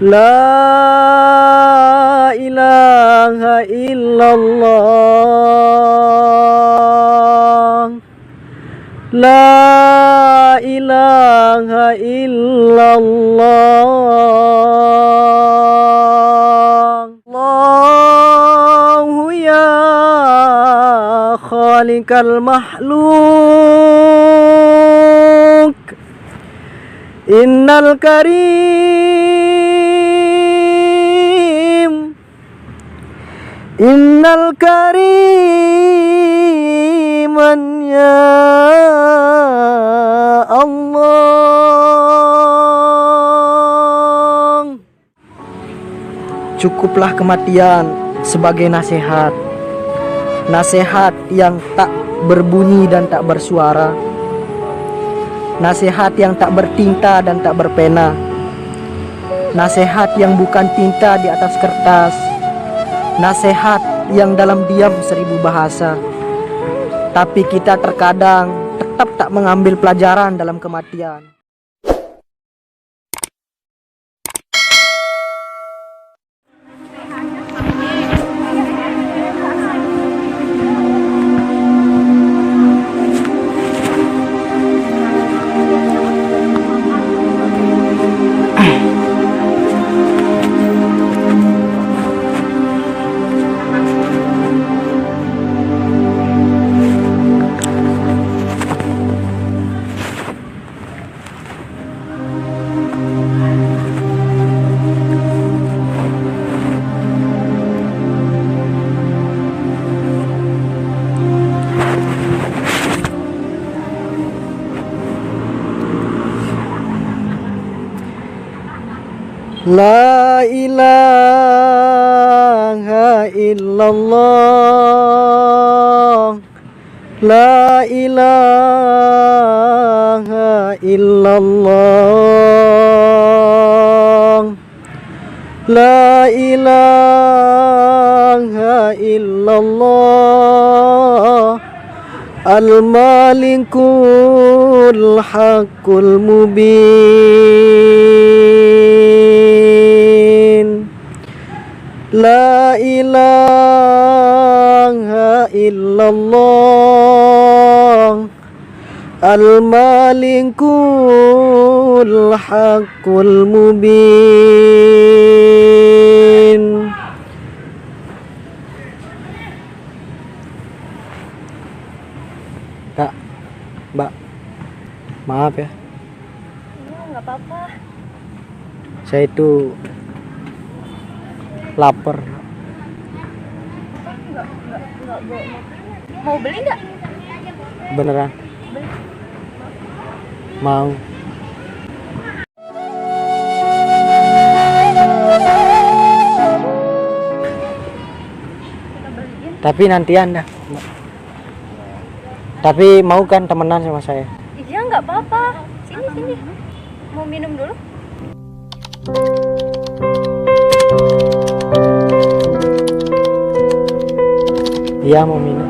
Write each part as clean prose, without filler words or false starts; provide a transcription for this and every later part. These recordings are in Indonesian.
La ilaha illallah. La ilaha illallah. Allahu ya khaliqal makhluk. Innal karim, innal kariman ya Allah. Cukuplah kematian sebagai nasihat, nasihat yang tak berbunyi dan tak bersuara, nasihat yang tak bertinta dan tak berpena, nasihat yang bukan tinta di atas kertas, nasihat yang dalam diam 1000 bahasa. Tapi kita terkadang tetap tak mengambil pelajaran dalam kematian. La ilaha illallah. La ilaha illallah. La ilaha illallah. Al-Malikul Haqqul Mubin. La ilaha illallah. Al-Malikul Haqqul Mubin. Kak, Mbak, maaf ya. Nggak apa-apa. Saya itu lapar. Nggak mau beli nggak? Beneran? Beli. Mau. Kita beliin. Tapi nantian dah. Tapi mau kan temenan sama saya? Iya nggak apa-apa. Sini. Mau minum dulu? Iya mau minum.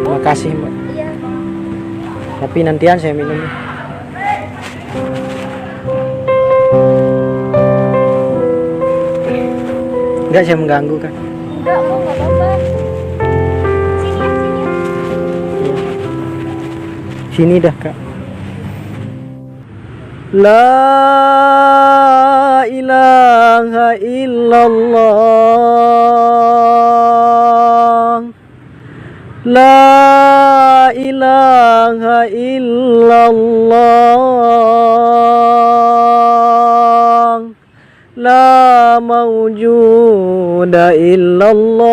Makasih Mbak. Iya. Tapi nantian saya minum. Enggak, saya mengganggu kan? Enggak, mau nggak apa-apa. Sini ya. Sini dah Kak. La ilaha illallah. La ilaha illallah. La mawjuda illallah.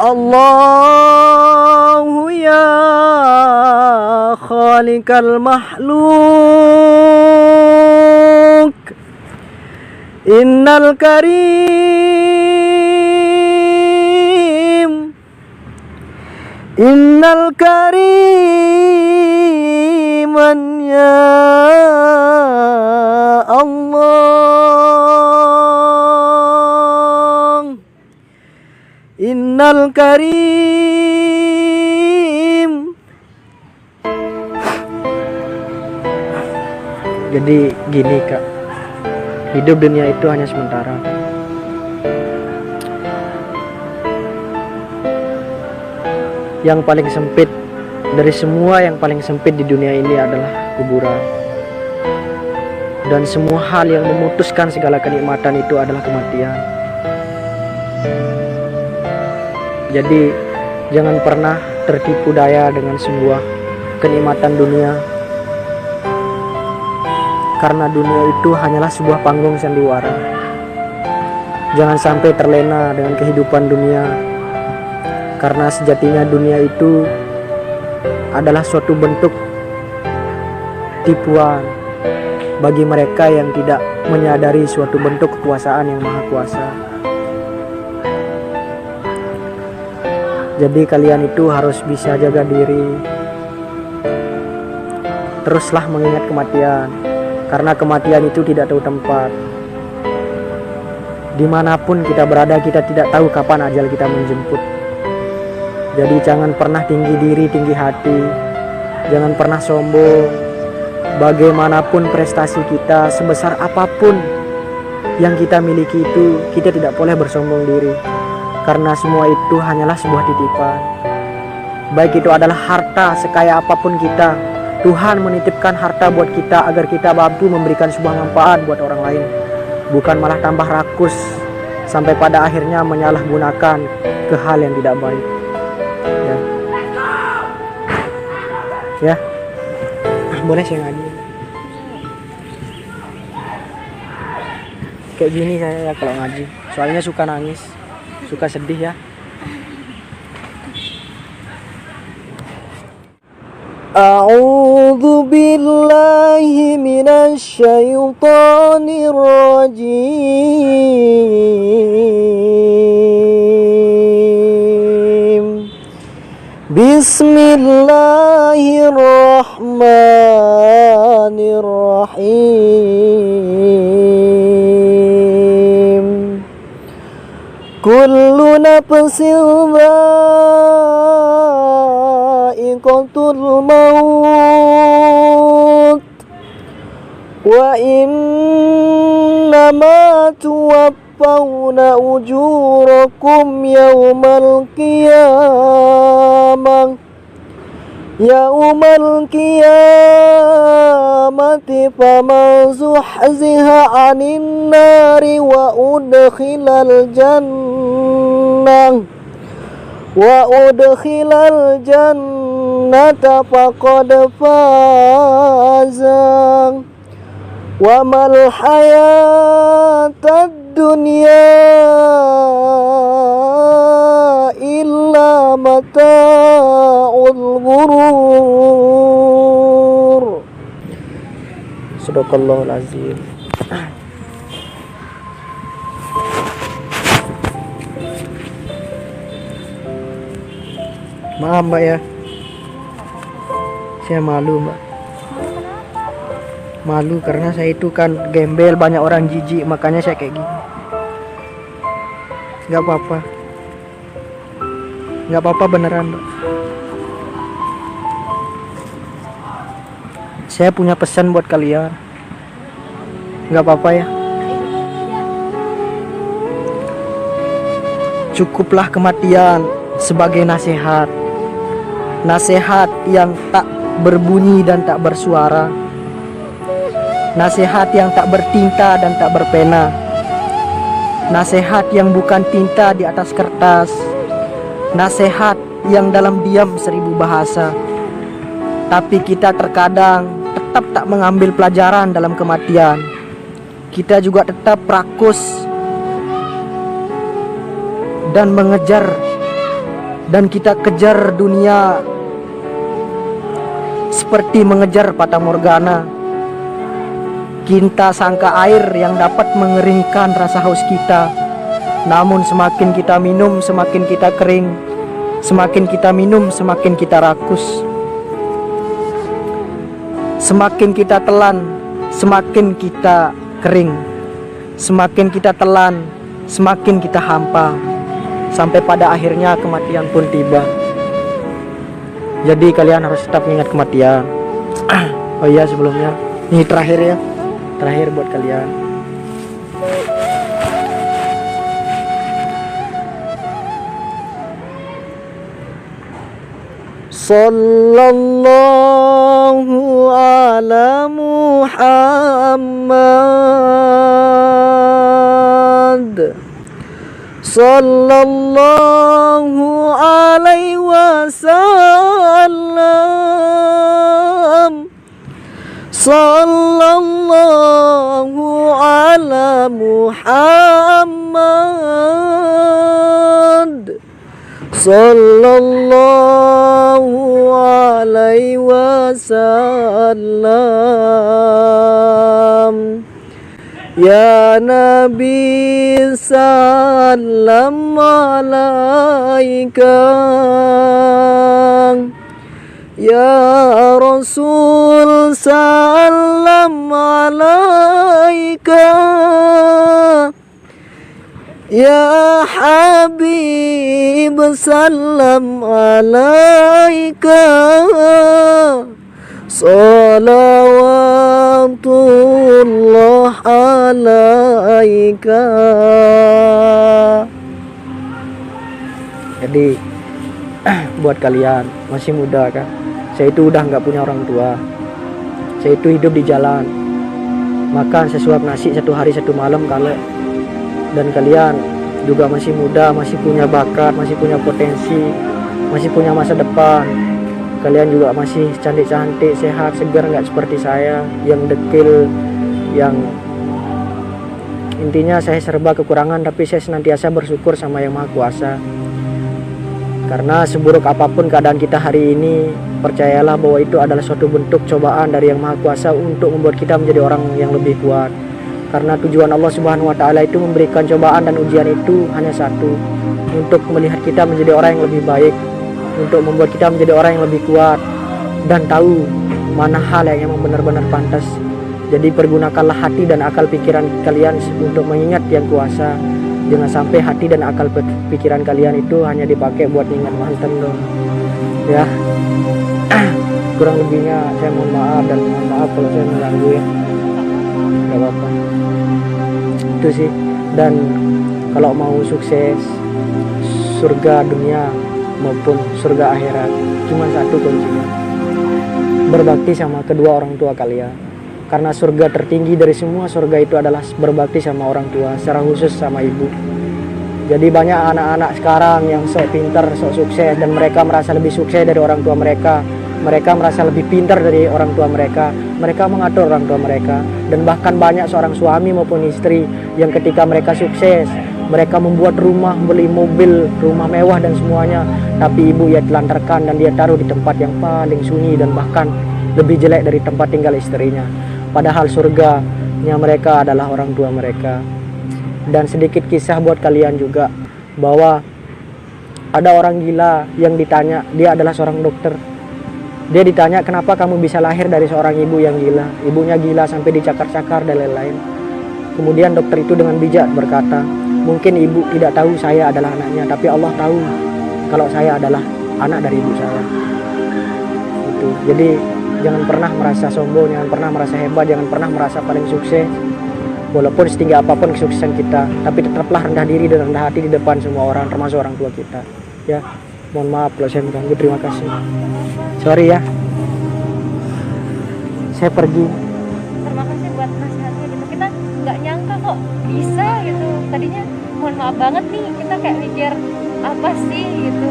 Allahu ya khaliqal makhluk. Innal karim, innal kariman ya Allah. Innal karim. Jadi gini kak, hidup dunia itu hanya sementara. Yang paling sempit dari semua, yang paling sempit di dunia ini adalah kuburan. Dan semua hal yang memutuskan segala kenikmatan itu adalah kematian. Jadi jangan pernah tertipu daya dengan sebuah kenikmatan dunia, karena dunia itu hanyalah sebuah panggung sandiwara. Jangan sampai terlena dengan kehidupan dunia, karena sejatinya dunia itu adalah suatu bentuk tipuan bagi mereka yang tidak menyadari suatu bentuk kekuasaan yang maha kuasa. Jadi kalian itu harus bisa jaga diri. Teruslah mengingat kematian, karena kematian itu tidak tahu tempat. Dimanapun kita berada, kita tidak tahu kapan ajal kita menjemput. Jadi jangan pernah tinggi diri, tinggi hati. Jangan pernah sombong. Bagaimanapun prestasi kita, sebesar apapun yang kita miliki itu, kita tidak boleh bersombong diri. Karena semua itu hanyalah sebuah titipan. Baik itu adalah harta, sekaya apapun kita, Tuhan menitipkan harta buat kita agar kita mampu memberikan sebuah manfaat buat orang lain, bukan malah tambah rakus sampai pada akhirnya menyalahgunakan ke hal yang tidak baik. Ya, boleh saya ngaji. Kayak gini saya ya kalau ngaji, soalnya suka nangis, suka sedih ya. A'udzu billahi minasy syaithanir rajim. Bismillahirrahmanirrahim. Kullu nafsin dha'iqatul maut wa innama tuwaffawna ujurakum yawmal qiyamati faman zuhziha 'anil nari wa udkhilal jannata faqad faza wa mal hayatad dunya illa mata'ul ghurur. Sadaqallahul azim. Maaf mbak ya, saya malu mbak. Malu karena saya itu kan gembel, banyak orang jijik, makanya saya kayak gini. Gak apa-apa, gak apa-apa beneran mbak. Saya punya pesan buat kalian. Gak apa-apa ya. Cukuplah kematian sebagai nasihat. Nasihat yang tak berbunyi dan tak bersuara. Nasihat yang tak bertinta dan tak berpena. Nasihat yang bukan tinta di atas kertas. Nasihat yang dalam diam 1000 bahasa. Tapi kita terkadang tetap tak mengambil pelajaran dalam kematian. Kita juga tetap rakus dan mengejar, dan kita kejar dunia seperti mengejar fata morgana. Kita sangka air yang dapat mengeringkan rasa haus kita. Namun semakin kita minum, semakin kita kering. Semakin kita minum, semakin kita rakus. Semakin kita telan, semakin kita kering. Semakin kita telan, semakin kita hampa. Sampai pada akhirnya kematian pun tiba. Jadi kalian harus tetap ingat kematian. Oh iya, sebelumnya Ini terakhir ya, terakhir buat kalian. Sallallahu ala Muhammad, sallallahu alaihi wasallam, sallallahu ala Muhammad, sallallahu alaihi wasallam. Ya Nabi salam alaika, ya Rasul salam alaika, ya Habib salam alaika, salawatullah alaika. Jadi buat kalian masih muda kan, saya itu udah nggak punya orang tua, saya itu hidup di jalan, makan sesuap nasi satu hari satu malam kalau. Dan kalian juga masih muda, masih punya bakat, masih punya potensi, masih punya masa depan. Kalian juga masih cantik-cantik, sehat, segar, nggak seperti saya yang dekil, yang intinya saya serba kekurangan, tapi saya senantiasa bersyukur sama Yang Maha Kuasa. Karena seburuk apapun keadaan kita hari ini, percayalah bahwa itu adalah suatu bentuk cobaan dari Yang Maha Kuasa untuk membuat kita menjadi orang yang lebih kuat. Karena tujuan Allah Subhanahu wa Ta'ala itu memberikan cobaan dan ujian itu hanya satu, untuk melihat kita menjadi orang yang lebih baik, untuk membuat kita menjadi orang yang lebih kuat dan tahu mana hal yang memang benar-benar pantas. Jadi pergunakanlah hati dan akal pikiran kalian untuk mengingat Yang Kuasa. Jangan sampai hati dan akal pikiran kalian itu hanya dipakai buat ingat mantan dong. Ya, kurang lebihnya saya mohon maaf, dan mohon maaf kalau saya mengganggu ya. Gak apa-apa. Itu sih. Dan kalau mau sukses surga dunia maupun surga akhirat, cuma satu kuncinya: berbakti sama kedua orang tua kalian. Karena surga tertinggi dari semua surga itu adalah berbakti sama orang tua, secara khusus sama ibu. Jadi banyak anak-anak sekarang yang sok pintar, sok sukses, dan mereka merasa lebih sukses dari orang tua mereka. Mereka merasa lebih pintar dari orang tua mereka. Mereka mengatur orang tua mereka. Dan bahkan banyak seorang suami maupun istri yang ketika mereka sukses, mereka membuat rumah, beli mobil, rumah mewah dan semuanya, tapi ibu ia telantarkan dan dia taruh di tempat yang paling sunyi dan bahkan lebih jelek dari tempat tinggal istrinya. Padahal surganya mereka adalah orang tua mereka. Dan sedikit kisah buat kalian juga, bahwa ada orang gila yang ditanya, dia adalah seorang dokter. Dia ditanya, kenapa kamu bisa lahir dari seorang ibu yang gila? Ibunya gila sampai dicakar-cakar dan lain-lain. Kemudian dokter itu dengan bijak berkata, mungkin ibu tidak tahu saya adalah anaknya, tapi Allah tahu kalau saya adalah anak dari ibu saya. Itu. Jadi jangan pernah merasa sombong, jangan pernah merasa hebat, jangan pernah merasa paling sukses. Walaupun setinggi apapun kesuksesan kita, tapi tetaplah rendah diri dan rendah hati di depan semua orang, termasuk orang tua kita. Ya, mohon maaf kalau saya mengganggu. Terima kasih. Sorry ya, saya pergi. Terima kasih buat nasihatnya gitu. Kita nggak nyangka kok bisa gitu. Tadinya mohon maaf banget nih, kita kayak mikir apa sih gitu.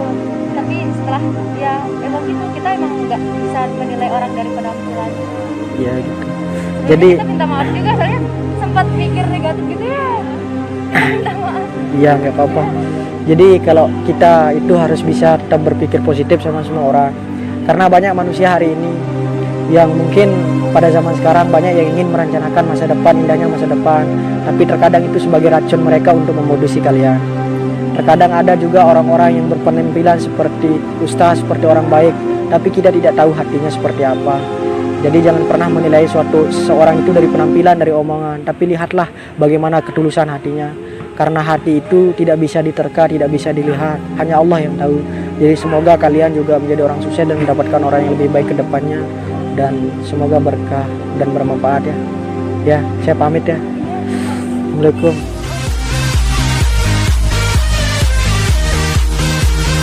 Tapi setelah ya emang gitu, kita emang nggak bisa menilai orang dari penampilannya. Iya gitu. Jadi kita minta maaf juga, soalnya sempat mikir negatif gitu ya. Minta maaf. Iya, nggak apa-apa. Jadi kalau kita itu harus bisa tetap berpikir positif sama semua orang. Karena banyak manusia hari ini yang mungkin pada zaman sekarang banyak yang ingin merencanakan masa depan, indahnya masa depan, tapi terkadang itu sebagai racun mereka untuk memodusi kalian. Terkadang ada juga orang-orang yang berpenampilan seperti ustaz, seperti orang baik, tapi kita tidak tahu hatinya seperti apa. Jadi jangan pernah menilai seseorang itu dari penampilan, dari omongan, tapi lihatlah bagaimana ketulusan hatinya. Karena hati itu tidak bisa diterka, tidak bisa dilihat, hanya Allah yang tahu. Jadi semoga kalian juga menjadi orang sukses dan mendapatkan orang yang lebih baik ke depannya. dan semoga berkah dan bermanfaat ya. Ya, saya pamit ya. Assalamualaikum.